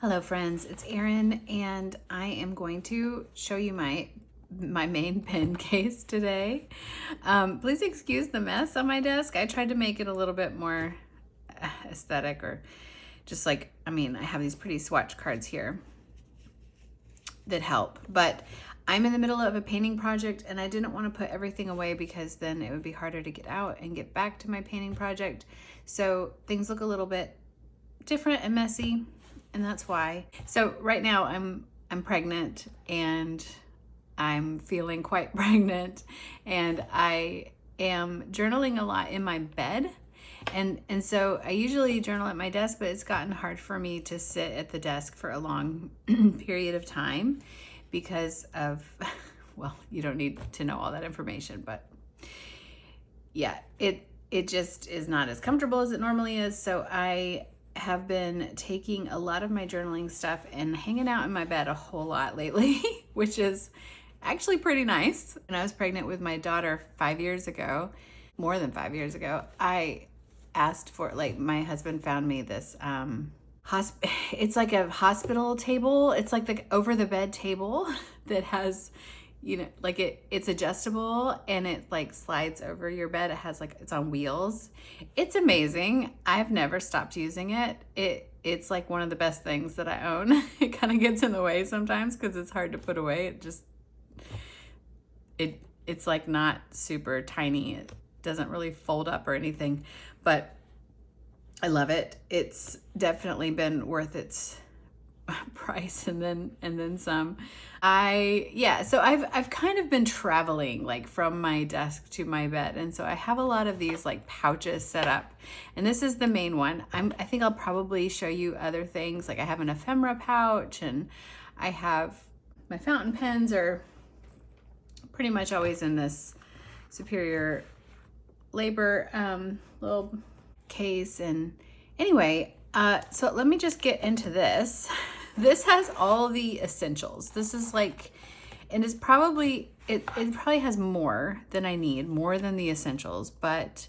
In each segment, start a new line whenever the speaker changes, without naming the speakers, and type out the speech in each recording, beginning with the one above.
Hello friends, it's Erin and I am going to show you my main pen case today. Please excuse the mess on my desk. I tried to make it a little bit more aesthetic, or just like, I have these pretty swatch cards here that help, but I'm in the middle of a painting project and I didn't want to put everything away because then it would be harder to get out and get back to my painting project. So things look a little bit different and messy, and that's why. So right now I'm pregnant and I'm feeling quite pregnant, and I am journaling a lot in my bed. And so I usually journal at my desk, but it's gotten hard for me to sit at the desk for a long period of time because of, well, you don't need to know all that information, but yeah, it just is not as comfortable as it normally is. So I have been taking a lot of my journaling stuff and hanging out in my bed a whole lot lately, which is actually pretty nice. When I was pregnant with my daughter 5 years ago, more than 5 years ago, I asked for, like, my husband found me this it's like a hospital table. It's like the over the bed table that has, you know, like it's adjustable and it like slides over your bed. It has like, it's on wheels. It's amazing. I've never stopped using it. It's like one of the best things that I own. It kind of gets in the way sometimes because it's hard to put away. It's like not super tiny. It doesn't really fold up or anything, but I love it. It's definitely been worth its price and then some. So I've kind of been traveling, like, from my desk to my bed, and so I have a lot of these like pouches set up, and this is the main one. I think I'll probably show you other things. Like, I have an ephemera pouch, and I have my fountain pens are pretty much always in this Superior Labor little case. And anyway, so let me just get into this. This has all the essentials. This is like, and it's probably, it probably has more than I need, more than the essentials, but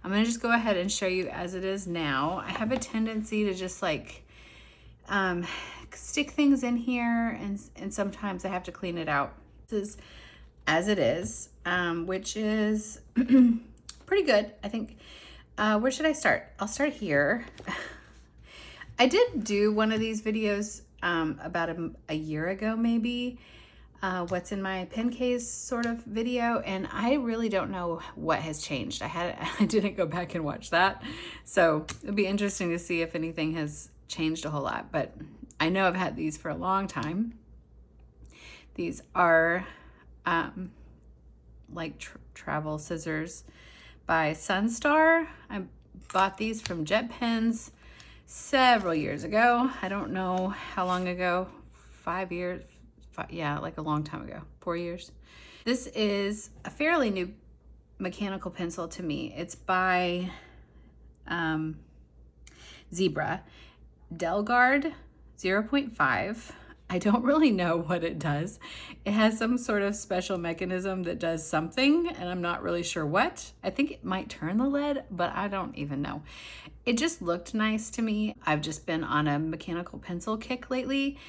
I'm gonna just go ahead and show you as it is now. I have a tendency to just like stick things in here, and sometimes I have to clean it out. This is as it is, which is pretty good, I think. Where should I start? I'll start here. I did do one of these videos about a year ago, maybe, what's in my pen case sort of video, and I really don't know what has changed. I didn't go back and watch that, so it'd be interesting to see if anything has changed a whole lot, but I know I've had these for a long time. These are like travel scissors by Sunstar. I bought these from Jet Pens several years ago. I don't know how long ago, 5 years, yeah, like a long time ago, 4 years. This is a fairly new mechanical pencil to me. It's by Zebra, Delgard 0.5. I don't really know what it does. It has some sort of special mechanism that does something, and I'm not really sure what. I think it might turn the lead, but I don't even know. It just looked nice to me. I've just been on a mechanical pencil kick lately,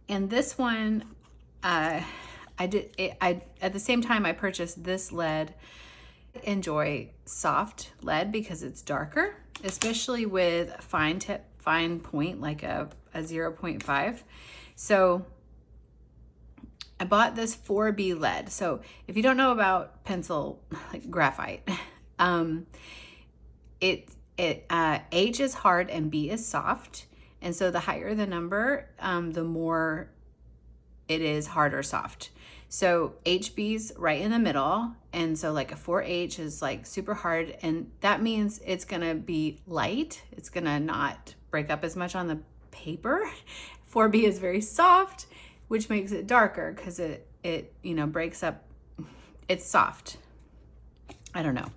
and this one, at the same time I purchased this lead. I enjoy soft lead because it's darker, especially with fine point like a 0.5. So I bought this 4B lead. So if you don't know about pencil, like graphite, H is hard and B is soft. And so the higher the number, the more it is hard or soft. So HB's right in the middle. And so like a 4H is like super hard, and that means it's gonna be light. It's gonna not break up as much on the paper. 4B is very soft, which makes it darker because it breaks up. It's soft. I don't know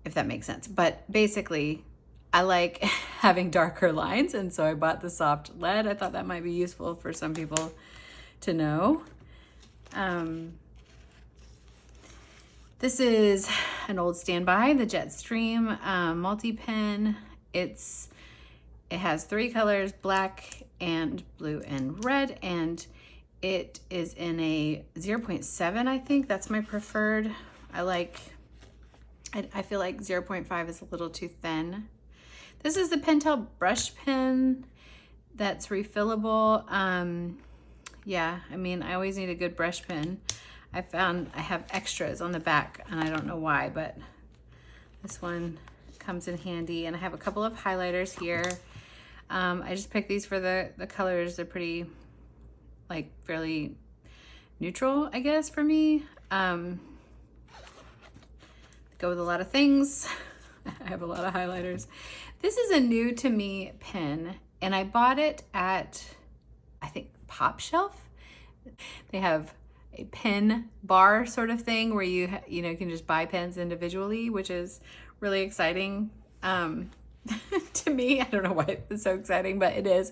if that makes sense, but basically I like having darker lines, and so I bought the soft lead. I thought that might be useful for some people to know. This is an old standby, the Jetstream multi-pen. It's It has 3 colors, black and blue and red, and it is in a 0.7, I think. That's my preferred. I feel like 0.5 is a little too thin. This is the Pentel brush pen that's refillable. Yeah, I mean, I always need a good brush pen. I found I have extras on the back, and I don't know why, but this one comes in handy. And I have a couple of highlighters here. I just picked these for the colors. They're pretty, like, fairly neutral, I guess, for me. Go with a lot of things. I have a lot of highlighters. This is a new to me pen, and I bought it at, I think, Pop Shelf. They have a pen bar sort of thing where you can just buy pens individually, which is really exciting to me. I don't know why it's so exciting, but it is.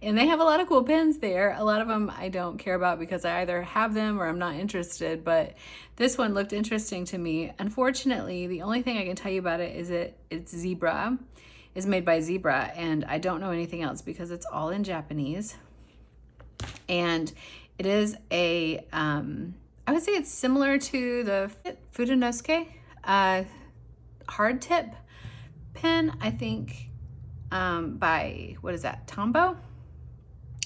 And they have a lot of cool pens there. A lot of them I don't care about because I either have them or I'm not interested, but this one looked interesting to me. Unfortunately, the only thing I can tell you about it is it's Zebra. It's made by Zebra, and I don't know anything else because it's all in Japanese. And it is a, I would say it's similar to the Fudenosuke hard tip pen, I think, by, what is that, Tombow?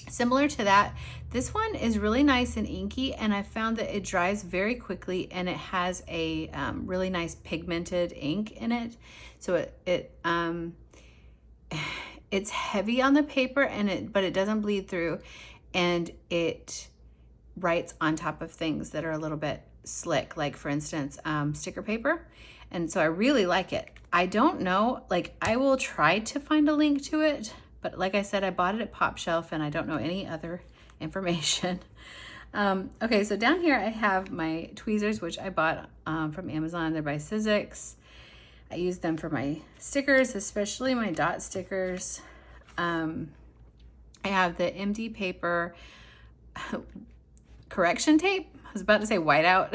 Similar to that. This one is really nice and inky, and I found that it dries very quickly, and it has a really nice pigmented ink in it. So it's heavy on the paper, but it doesn't bleed through, and it writes on top of things that are a little bit slick, like for instance, sticker paper. And so I really like it. I don't know, like, I will try to find a link to it, but like I said, I bought it at Pop Shelf, and I don't know any other information. Okay, so down here I have my tweezers, which I bought from Amazon. They're by Sizzix. I use them for my stickers, especially my dot stickers. I have the MD paper correction tape. I was about to say whiteout,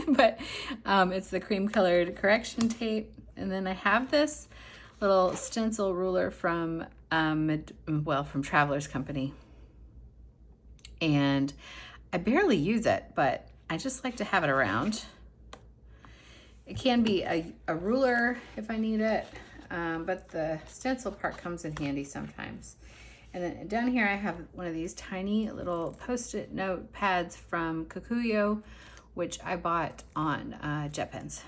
but it's the cream colored correction tape. And then I have this little stencil ruler from Traveler's Company. And I barely use it, but I just like to have it around. It can be a ruler if I need it, but the stencil part comes in handy sometimes. And then down here I have one of these tiny little Post-it note pads from Kikuyo, which I bought on JetPens.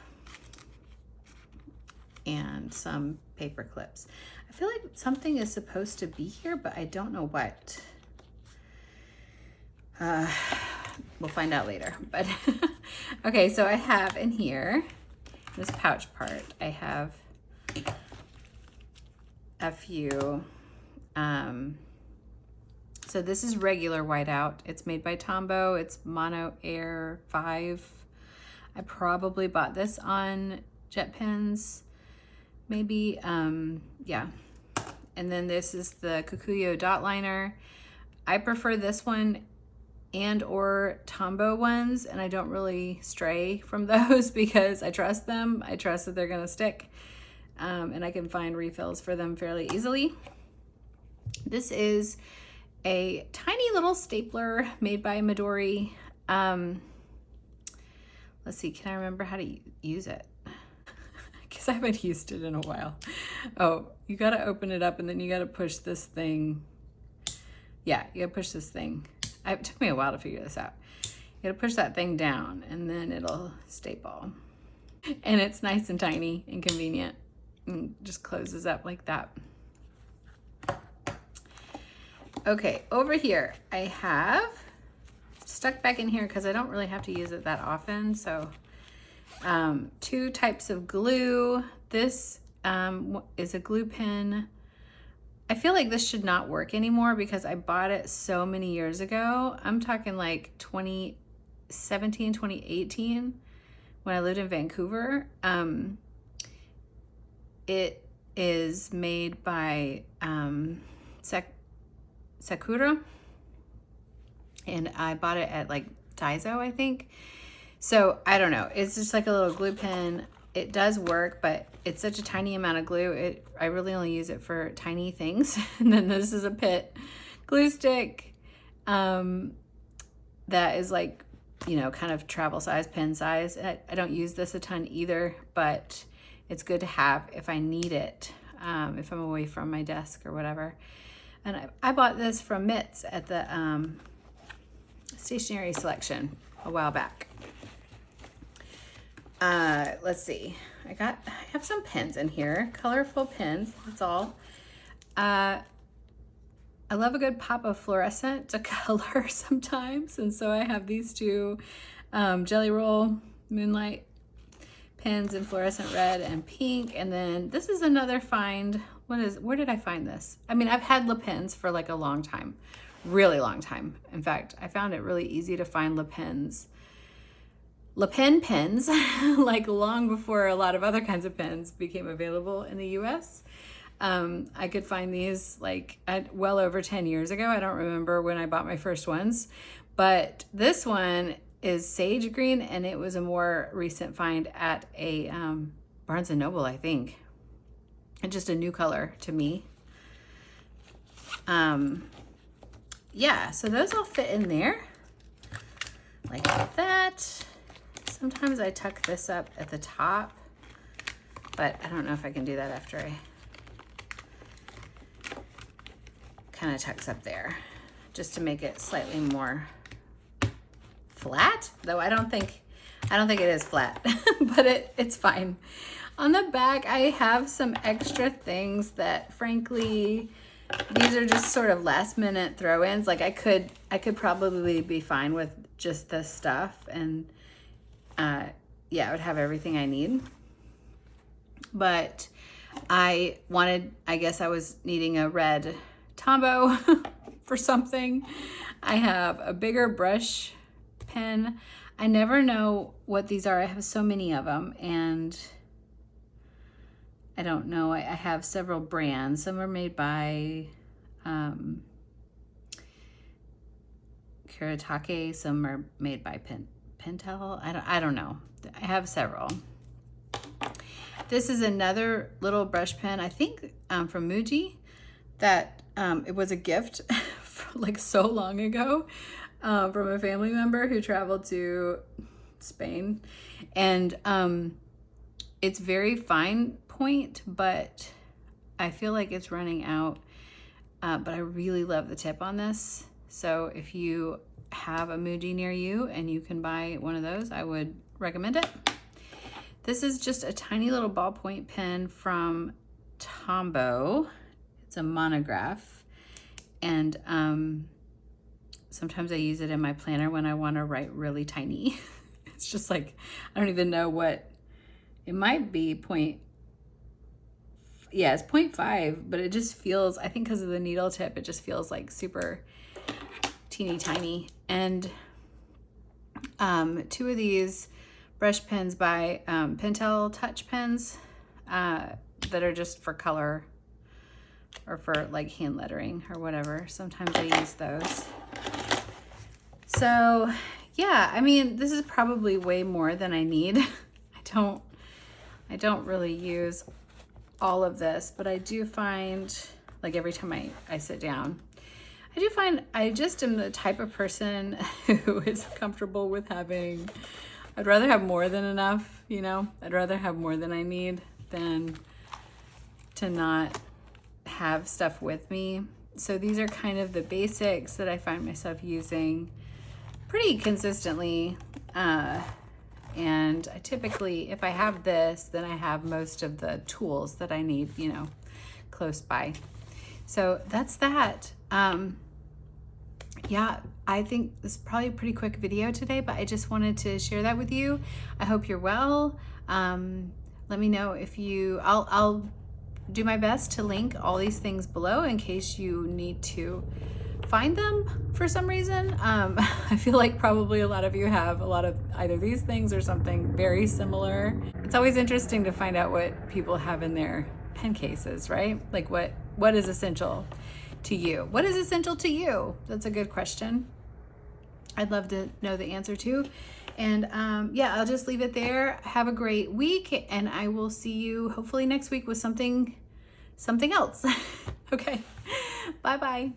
And some paper clips. I feel like something is supposed to be here, but I don't know what. We'll find out later. But okay, so I have in here, this pouch part, I have a few. So this is regular whiteout. It's made by Tombow. It's Mono Air 5. I probably bought this on JetPens. Maybe, yeah. And then this is the Kikuyo dot liner. I prefer this one and or Tombow ones, and I don't really stray from those because I trust them. I trust that they're gonna stick, and I can find refills for them fairly easily. This is a tiny little stapler made by Midori. Let's see, can I remember how to use it? Because I haven't used it in a while. Oh, you gotta open it up and then you gotta push this thing. Yeah, you gotta push this thing. It took me a while to figure this out. You gotta push that thing down and then it'll staple. And it's nice and tiny and convenient and just closes up like that. Okay, over here I have stuck back in here because I don't really have to use it that often. So 2 types of glue. This is a glue pen. I feel like this should not work anymore because I bought it so many years ago. I'm talking like 2017, 2018 when I lived in Vancouver. It is made by Sakura, and I bought it at like Daiso, I think. So I don't know, it's just like a little glue pen. It does work, but it's such a tiny amount of glue. I really only use it for tiny things. And then this is a Pitt glue stick that is like, you know, kind of travel size, pen size. I don't use this a ton either, but it's good to have if I need it, if I'm away from my desk or whatever. And I bought this from Mitts at the Stationery selection a while back. Let's see. I have some pens in here, colorful pens, that's all. I love a good pop of fluorescent to color sometimes. And so I have these two Jelly Roll Moonlight pens in fluorescent red and pink. And then this is another find. Where did I find this? I mean, I've had Le Pens for like a long time, really long time. In fact, I found it really easy to find Le Pen pens, like long before a lot of other kinds of pens became available in the US. I could find these like well over 10 years ago. I don't remember when I bought my first ones, but this one is sage green, and it was a more recent find at a Barnes & Noble, I think. And just a new color to me. Yeah, so those all fit in there like that. Sometimes I tuck this up at the top, but I don't know if I can do that after I kind of tucks up there, just to make it slightly more flat, though I don't think it is flat, but it's fine. On the back, I have some extra things that, frankly, these are just sort of last minute throw-ins. Like I could probably be fine with just this stuff, and yeah, I would have everything I need. But I guess I was needing a red Tombow for something. I have a bigger brush pen. I never know what these are. I have so many of them, and I don't know. I have several brands. Some are made by Kuretake. Some are made by Pentel. I don't know. I have several. This is another little brush pen, I think from Muji, that it was a gift like so long ago from a family member who traveled to Spain. And it's very fine point, but I feel like it's running out. But I really love the tip on this. So if you have a Muji near you and you can buy one of those, I would recommend it. This is just a tiny little ballpoint pen from Tombow. It's a monograph, and sometimes I use it in my planner when I want to write really tiny. It's just like, I don't even know what, it might be it's 0.5, but it just feels, I think because of the needle tip, it just feels like super teeny tiny. And two of these brush pens by Pentel touch pens that are just for color or for like hand lettering or whatever. Sometimes I use those. So yeah, I mean, this is probably way more than I need. I don't really use all of this, but I do find, like every time I sit down, I do find I just am the type of person who is comfortable with having, I'd rather have more than enough, you know? I'd rather have more than I need than to not have stuff with me. So these are kind of the basics that I find myself using pretty consistently. And I typically, if I have this, then I have most of the tools that I need, you know, close by. So that's that. Yeah, I think this is probably a pretty quick video today, but I just wanted to share that with you. I hope you're well. Let me know if I'll do my best to link all these things below in case you need to find them for some reason. I feel like probably a lot of you have a lot of either these things or something very similar. It's always interesting to find out what people have in their pen cases, right? Like what is essential to you? What is essential to you? That's a good question. I'd love to know the answer to. And yeah, I'll just leave it there. Have a great week, and I will see you hopefully next week with something else. Okay, bye-bye.